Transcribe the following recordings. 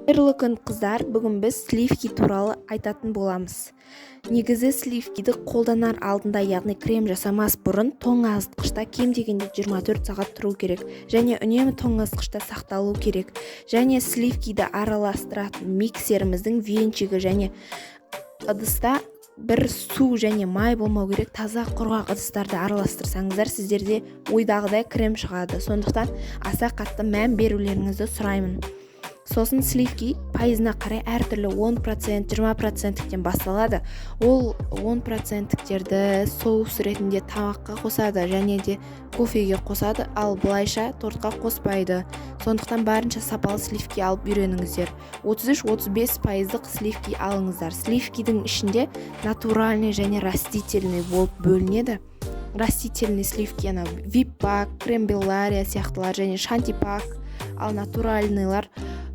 Қайырлы күн қыздар, бүгін біз сливки туралы айтатын боламыз. Негізі сливкиді қолданар алдында, яғни крем жасамас бұрын тоңазытқышта кем дегенде 24 сағат тұру керек, және үнемі тоңазытқышта сақталу керек. Және сливкиді араластыратын миксеріміздің венчигі және ыдыста бір су және май болмау керек. Таза құрғақ ыдыстарды араластырсаңыздар, сіздерде ойдағыдай крем шығады. Сондықтан аса қатты мән берулеріңізді сұраймын. Сосын сливки пайызына қарай әртүрлі 10%, 20%-тен басталады. Ол 10%-терді соус ретінде тамаққа қосады және де кофеге қосады, ал былайша тортқа қоспайды. Сондықтан барынша сапалы сливки алып үйреніңіздер. 33-35% сливки алыңыздар. Сливкидің ішінде натуральный және растительный болып бөлінеді. Растительный сливки вип-пак, крем-беллария сияқтылар және шантипак, ал натуральныйлар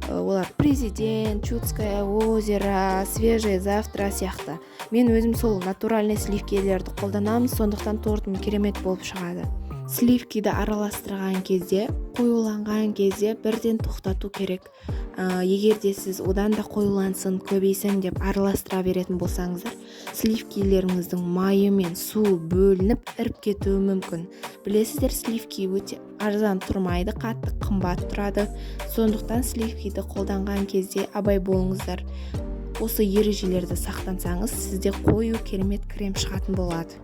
олар президент, чудское озеро, свежее завтра сияқты. Мен өзім сол натуральный сливкилерді қолданамын, сондықтан тортым керемет болып шығады. Сливкиді араластырған кезде, қоюланған кезде бірден тоқтату керек. Егер де сіз одан да қоюлансын, көбейсін деп араластыра беретін болсаңыздар, сливкилеріңіздің майы мен су бөлініп іріп кетуі мүмкін. Білесіздер, сливки өте арзан тұрмайды, қатты қымбат тұрады. Сондықтан сливкиді қолданған кезде абай болыңыздар. Осы ережелерді сақтансаңыз, сізде қою керемет крем шығатын болады.